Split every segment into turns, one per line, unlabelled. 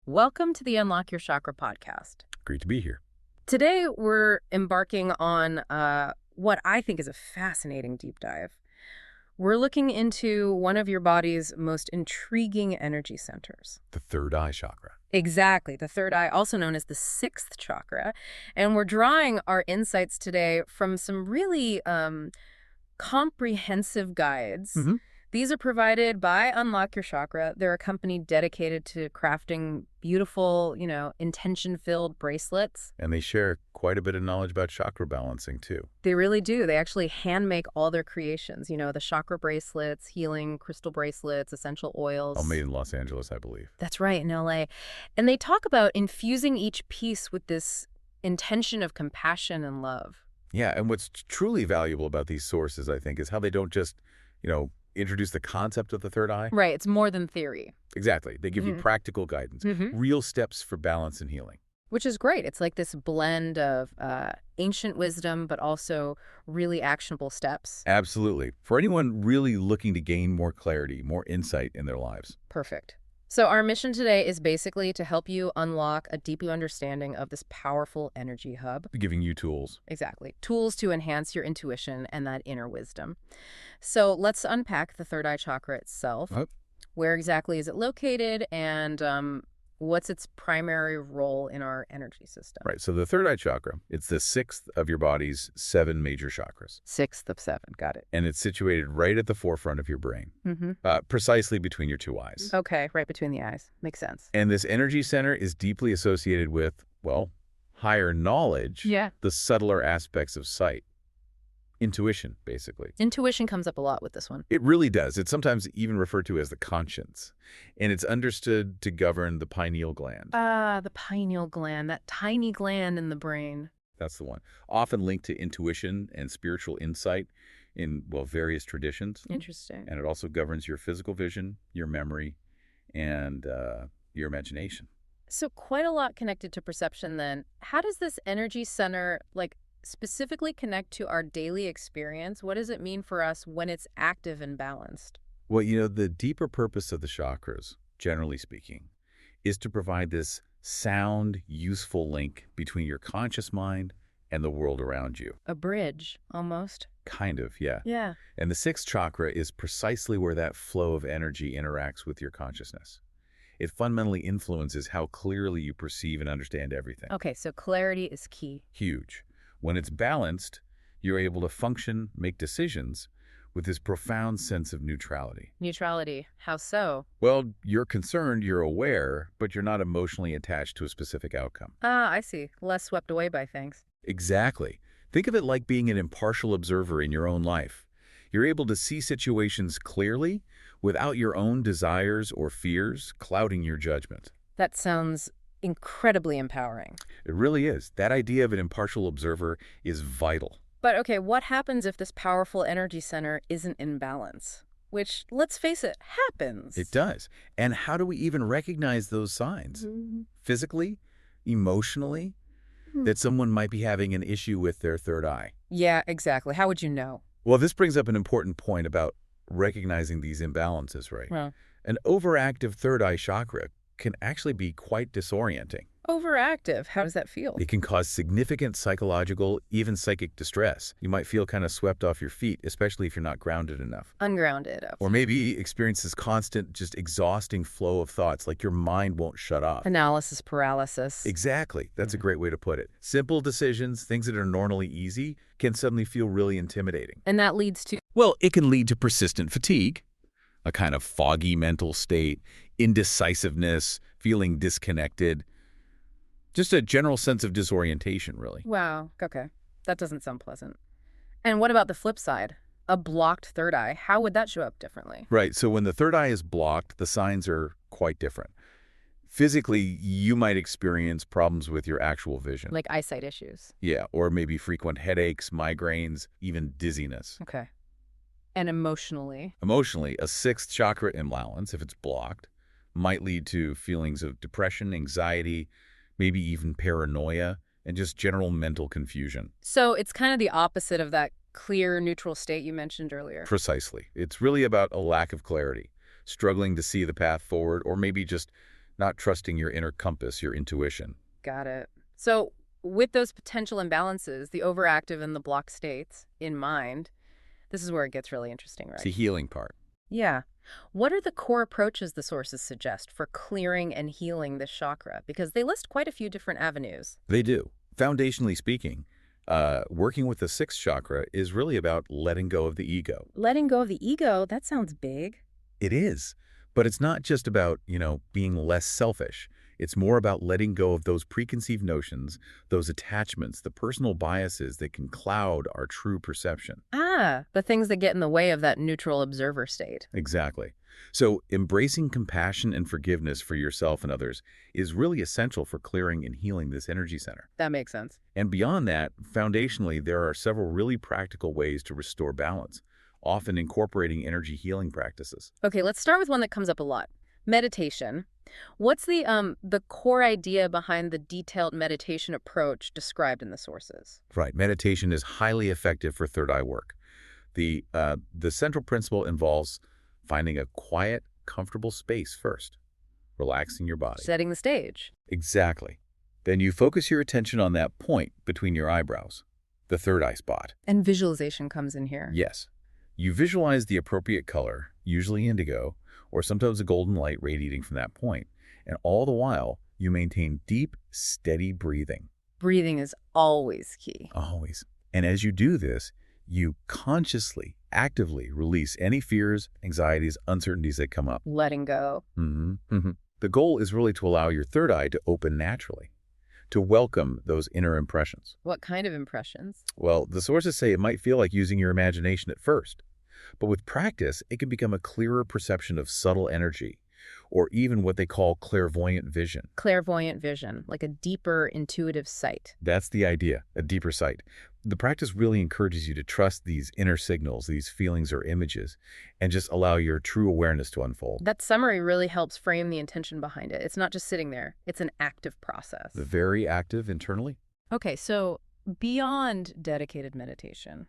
Welcome to the Unlock Your Chakra podcast.
Great to be here.
Today, we're embarking on what I think is a fascinating deep dive. We're looking into one of your body's most intriguing energy centers.
The third eye chakra.
Exactly, the third eye, also known as the sixth chakra. And we're drawing our insights today from some really comprehensive guides. These are provided by Unlock Your Chakra. They're a company dedicated to crafting beautiful, intention-filled bracelets.
And they share quite a bit of knowledge about chakra balancing, too.
They really do. They actually hand make all their creations. The chakra bracelets, healing crystal bracelets, essential oils.
All made in Los Angeles, I believe.
That's right, in LA. And they talk about infusing each piece with this intention of compassion and love.
Yeah, and what's truly valuable about these sources, I think, is how they don't just, introduce the concept of the third eye.
Right, it's more than theory.
Exactly. They give you practical guidance, real steps for balance and healing.
Which is great. It's like this blend of ancient wisdom, but also really actionable steps.
Absolutely. For anyone really looking to gain more clarity, more insight in their lives.
Perfect. So our mission today is basically to help you unlock a deeper understanding of this powerful energy hub.
Giving you tools.
Exactly. Tools to enhance your intuition and that inner wisdom. So let's unpack the third eye chakra itself. Where exactly is it located, and what's its primary role in our energy system?
Right. So the third eye chakra, it's the sixth of your body's 7 major chakras.
Sixth of 7. Got it.
And it's situated right at the forefront of your brain, precisely between your 2 eyes.
Okay, right between the eyes. Makes sense.
And this energy center is deeply associated with, higher knowledge, the subtler aspects of sight. Intuition, basically.
Intuition comes up a lot with this one.
It really does. It's sometimes even referred to as the conscience. And it's understood to govern the pineal gland.
The pineal gland, that tiny gland in the brain.
That's the one. Often linked to intuition and spiritual insight in, various traditions.
Interesting.
And it also governs your physical vision, your memory, and your imagination.
So quite a lot connected to perception then. How does this energy center, specifically connect to our daily experience? What does it mean for us when it's active and balanced?
Well, the deeper purpose of the chakras, generally speaking, is to provide this sound, useful link between your conscious mind and the world around you.
A bridge, almost.
Kind of, yeah.
Yeah.
And the sixth chakra is precisely where that flow of energy interacts with your consciousness. It fundamentally influences how clearly you perceive and understand everything.
Okay, so clarity is key.
Huge. When it's balanced, you're able to function, make decisions with this profound sense of neutrality.
Neutrality. How so?
Well, you're concerned, you're aware, but you're not emotionally attached to a specific outcome.
I see. Less swept away by things.
Exactly. Think of it like being an impartial observer in your own life. You're able to see situations clearly without your own desires or fears clouding your judgment.
That sounds incredibly empowering.
It really is. That idea of an impartial observer is vital.
But okay, what happens if this powerful energy center isn't in balance? Which, let's face it, happens.
It does. And how do we even recognize those signs? Physically, emotionally, that someone might be having an issue with their third eye?
Yeah, exactly. How would you know?
Well, this brings up an important point about recognizing these imbalances, right?
Well,
An overactive third eye chakra can actually be quite disorienting.
overactive. How does that feel?
It can cause significant psychological, even psychic distress. You might feel kind of swept off your feet, especially if you're not grounded enough.
Ungrounded.
Or maybe experience this constant, just exhausting flow of thoughts, like your mind won't shut off.
Analysis paralysis.
Exactly. That's a great way to put it. Simple decisions, things that are normally easy, can suddenly feel really intimidating.
And that leads to...
Well, it can lead to persistent fatigue, a kind of foggy mental state, indecisiveness, feeling disconnected, just a general sense of disorientation, really.
Wow. Okay. That doesn't sound pleasant. And what about the flip side? A blocked third eye. How would that show up differently?
Right. So when the third eye is blocked, the signs are quite different. Physically, you might experience problems with your actual vision.
Like eyesight issues.
Yeah, or maybe frequent headaches, migraines, even dizziness.
Okay. And emotionally?
Emotionally, a sixth chakra imbalance, if it's blocked, might lead to feelings of depression, anxiety, maybe even paranoia, and just general mental confusion.
So it's kind of the opposite of that clear, neutral state you mentioned earlier.
Precisely. It's really about a lack of clarity, struggling to see the path forward, or maybe just not trusting your inner compass, your intuition.
Got it. So with those potential imbalances, the overactive and the blocked states in mind, this is where it gets really interesting,
It's
right?
the healing part.
Yeah. What are the core approaches the sources suggest for clearing and healing this chakra? Because they list quite a few different avenues.
They do. Foundationally speaking, working with the sixth chakra is really about letting go of the ego.
Letting go of the ego, that sounds big.
It is. But it's not just about, being less selfish. It's more about letting go of those preconceived notions, those attachments, the personal biases that can cloud our true perception.
Ah, the things that get in the way of that neutral observer state.
Exactly. So embracing compassion and forgiveness for yourself and others is really essential for clearing and healing this energy center.
That makes sense.
And beyond that, foundationally, there are several really practical ways to restore balance, often incorporating energy healing practices.
Okay, let's start with one that comes up a lot. Meditation. What's the core idea behind the detailed meditation approach described in the sources?
Right. Meditation is highly effective for third eye work. The central principle involves finding a quiet, comfortable space first, relaxing your body.
Setting the stage.
Exactly. Then you focus your attention on that point between your eyebrows, the third eye spot.
And visualization comes in here.
Yes. You visualize the appropriate color, usually indigo, or sometimes a golden light radiating from that point, and all the while, you maintain deep, steady breathing.
Breathing is always key.
Always. And as you do this, you consciously, actively release any fears, anxieties, uncertainties that come up.
Letting go.
The goal is really to allow your third eye to open naturally, to welcome those inner impressions.
What kind of impressions?
Well, the sources say it might feel like using your imagination at first, but with practice, it can become a clearer perception of subtle energy, or even what they call clairvoyant vision.
Clairvoyant vision, like a deeper intuitive sight.
That's the idea, a deeper sight. The practice really encourages you to trust these inner signals, these feelings or images, and just allow your true awareness to unfold.
That summary really helps frame the intention behind it. It's not just sitting there. It's an active process.
Very active internally.
Okay, so beyond dedicated meditation,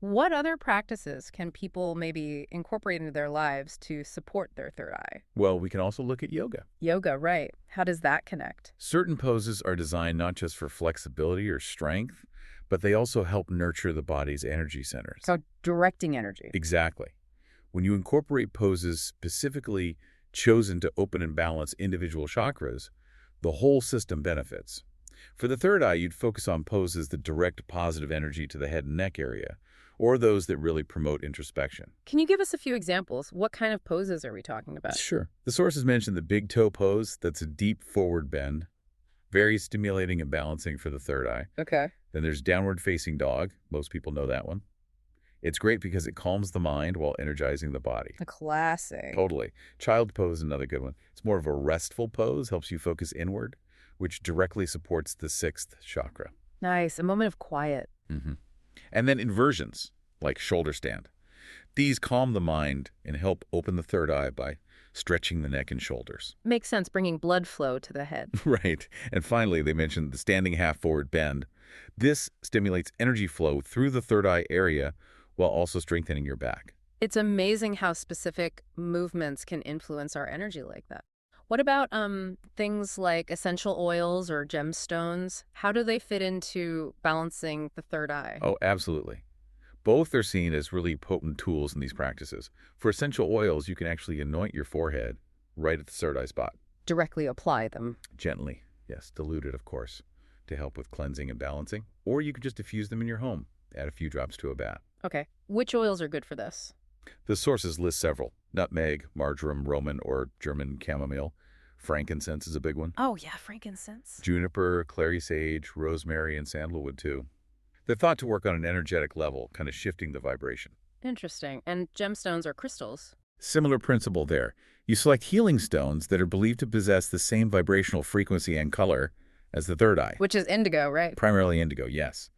what other practices can people maybe incorporate into their lives to support their third eye?
Well, we can also look at yoga.
Yoga, right. How does that connect?
Certain poses are designed not just for flexibility or strength, but they also help nurture the body's energy centers.
So directing energy.
Exactly. When you incorporate poses specifically chosen to open and balance individual chakras, the whole system benefits. For the third eye, you'd focus on poses that direct positive energy to the head and neck area, or those that really promote introspection.
Can you give us a few examples? What kind of poses are we talking about?
Sure. The sources mention the big toe pose. That's a deep forward bend, very stimulating and balancing for the third eye.
Okay.
Then there's downward facing dog. Most people know that one. It's great because it calms the mind while energizing the body.
A classic.
Totally. Child pose is another good one. It's more of a restful pose, helps you focus inward, which directly supports the sixth chakra.
Nice. A moment of quiet.
And then inversions, like shoulder stand. These calm the mind and help open the third eye by stretching the neck and shoulders.
Makes sense, bringing blood flow to the head.
Right. And finally, they mentioned the standing half forward bend. This stimulates energy flow through the third eye area while also strengthening your back.
It's amazing how specific movements can influence our energy like that. What about things like essential oils or gemstones? How do they fit into balancing the third eye?
Oh, absolutely. Both are seen as really potent tools in these practices. For essential oils, you can actually anoint your forehead right at the third eye spot.
Directly apply them.
Gently, yes, diluted, of course, to help with cleansing and balancing. Or you could just diffuse them in your home. Add a few drops to a bath.
Okay. Which oils are good for this?
The sources list several. Nutmeg, marjoram, Roman or German chamomile. Frankincense is a big one.
Oh, yeah, frankincense.
Juniper, clary sage, rosemary, and sandalwood, too. They're thought to work on an energetic level, kind of shifting the vibration.
Interesting. And gemstones are crystals.
Similar principle there. You select healing stones that are believed to possess the same vibrational frequency and color as the third eye.
Which is indigo, right?
Primarily indigo, yes.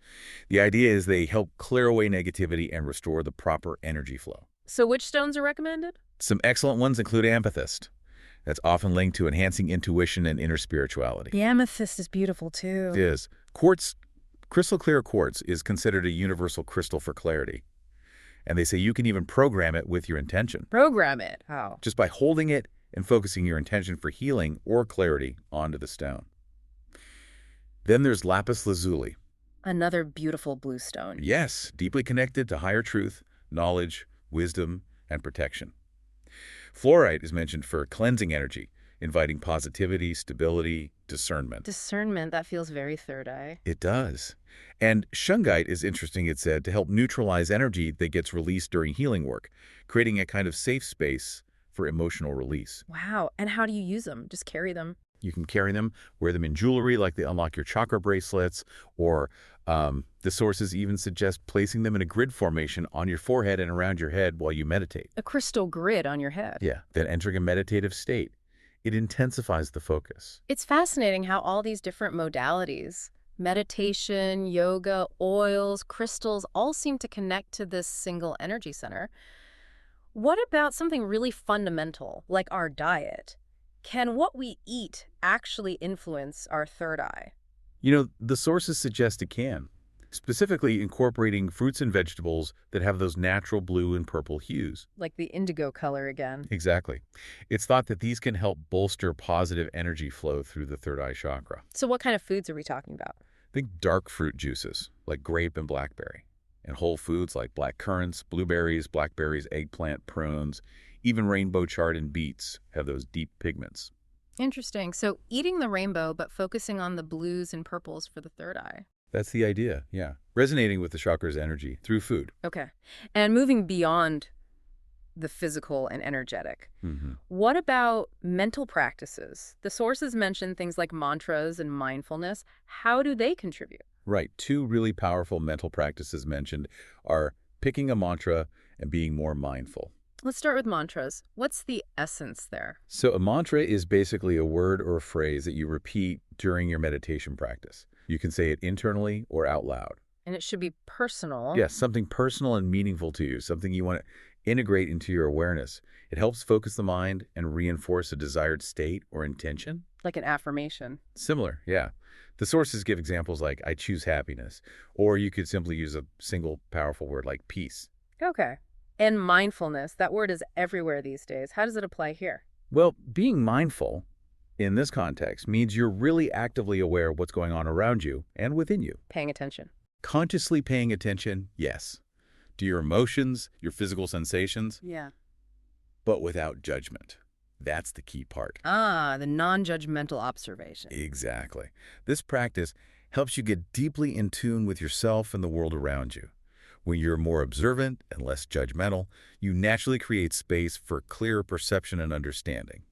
The idea is they help clear away negativity and restore the proper energy flow.
So which stones are recommended?
Some excellent ones include amethyst. That's often linked to enhancing intuition and inner spirituality.
The amethyst is beautiful, too.
It is. Quartz, crystal clear quartz, is considered a universal crystal for clarity. And they say you can even program it with your intention.
Program it. How?
Just by holding it and focusing your intention for healing or clarity onto the stone. Then there's lapis lazuli.
Another beautiful blue stone.
Yes, deeply connected to higher truth, knowledge, wisdom, and protection. Fluorite is mentioned for cleansing energy, inviting positivity, stability, discernment.
Discernment, that feels very third eye.
It does. And shungite is interesting, it said, to help neutralize energy that gets released during healing work, creating a kind of safe space for emotional release.
Wow. And how do you use them? Just carry them?
You can carry them, wear them in jewelry like the Unlock Your Chakra bracelets, or the sources even suggest placing them in a grid formation on your forehead and around your head while you meditate.
A crystal grid on your head.
Yeah, then entering a meditative state. It intensifies the focus.
It's fascinating how all these different modalities, meditation, yoga, oils, crystals, all seem to connect to this single energy center. What about something really fundamental, like our diet? Can what we eat actually influence our third eye?
You know, the sources suggest it can, specifically incorporating fruits and vegetables that have those natural blue and purple hues.
Like the indigo color again.
Exactly. It's thought that these can help bolster positive energy flow through the third eye chakra.
So what kind of foods are we talking about?
Think dark fruit juices, like grape and blackberry, and whole foods like black currants, blueberries, blackberries, eggplant, prunes, even rainbow chard and beets have those deep pigments.
Interesting. So eating the rainbow, but focusing on the blues and purples for the third eye.
That's the idea, yeah. Resonating with the chakra's energy through food.
Okay. And moving beyond the physical and energetic,
Mm-hmm.
what about mental practices? The sources mention things like mantras and mindfulness. How do they contribute?
Right. Two really powerful mental practices mentioned are picking a mantra and being more mindful.
Let's start with mantras. What's the essence there?
So a mantra is basically a word or a phrase that you repeat during your meditation practice. You can say it internally or out loud.
And it should be personal.
Yes, something personal and meaningful to you, something you want to integrate into your awareness. It helps focus the mind and reinforce a desired state or intention.
Like an affirmation.
Similar, yeah. The sources give examples like, I choose happiness, or you could simply use a single powerful word like peace.
Okay. And mindfulness, that word is everywhere these days. How does it apply here?
Well, being mindful in this context means you're really actively aware of what's going on around you and within you.
Paying attention.
Consciously paying attention, yes, to your emotions, your physical sensations,
Yeah.
but without judgment. That's the key part.
Ah, the non-judgmental observation.
Exactly. This practice helps you get deeply in tune with yourself and the world around you. When you're more observant and less judgmental, you naturally create space for clearer perception and understanding,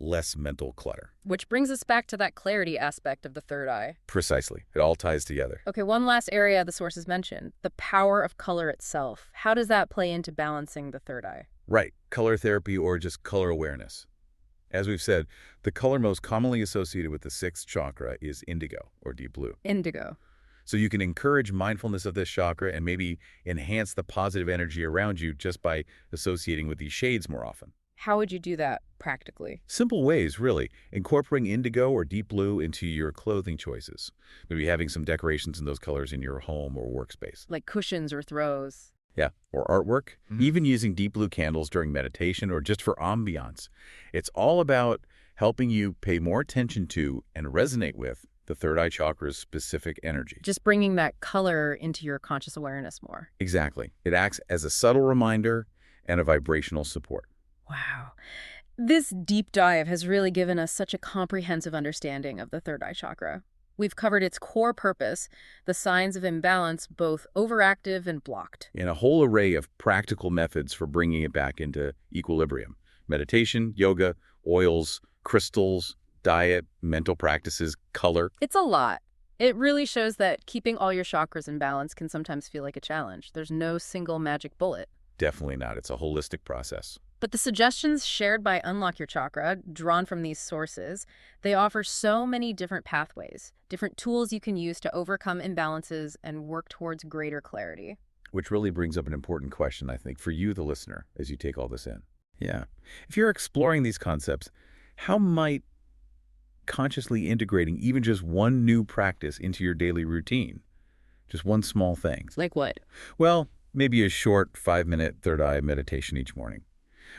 less mental clutter.
Which brings us back to that clarity aspect of the third eye.
Precisely. It all ties together.
Okay, one last area the sources mentioned, the power of color itself. How does that play into balancing the third eye?
Right. Color therapy or just color awareness. As we've said, the color most commonly associated with the sixth chakra is indigo or deep blue.
Indigo.
So you can encourage mindfulness of this chakra and maybe enhance the positive energy around you just by associating with these shades more often.
How would you do that practically?
Simple ways, really. Incorporating indigo or deep blue into your clothing choices. Maybe having some decorations in those colors in your home or workspace.
Like cushions or throws.
Yeah, or artwork. Even using deep blue candles during meditation or just for ambiance. It's all about helping you pay more attention to and resonate with the third eye chakra's specific energy.
Just bringing that color into your conscious awareness more.
Exactly. It acts as a subtle reminder and a vibrational support.
Wow. This deep dive has really given us such a comprehensive understanding of the third eye chakra. We've covered its core purpose, the signs of imbalance, both overactive and blocked.
And a whole array of practical methods for bringing it back into equilibrium. Meditation, yoga, oils, crystals, diet, mental practices, color.
It's a lot. It really shows that keeping all your chakras in balance can sometimes feel like a challenge. There's no single magic bullet.
Definitely not. It's a holistic process.
But the suggestions shared by Unlock Your Chakra, drawn from these sources, they offer so many different pathways, different tools you can use to overcome imbalances and work towards greater clarity.
Which really brings up an important question, I think, for you, the listener, as you take all this in. Yeah. If you're exploring these concepts, how might consciously integrating even just one new practice into your daily routine, just one small thing?
Like what?
Well, maybe a short 5-minute third eye meditation each morning.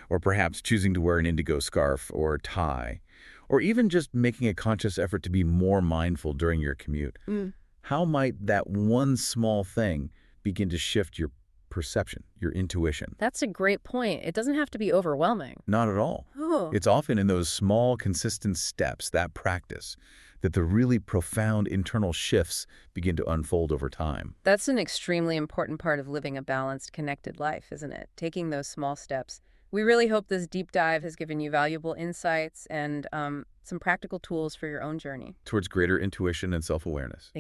or perhaps choosing to wear an indigo scarf or tie, or even just making a conscious effort to be more mindful during your commute.
Mm.
How might that one small thing begin to shift your perception, your intuition?
That's a great point. It doesn't have to be overwhelming.
Not at all.
Oh.
It's often in those small, consistent steps, that practice, that the really profound internal shifts begin to unfold over time.
That's an extremely important part of living a balanced, connected life, isn't it? Taking those small steps. We really hope this deep dive has given you valuable insights and some practical tools for your own journey.
Towards greater intuition and self-awareness.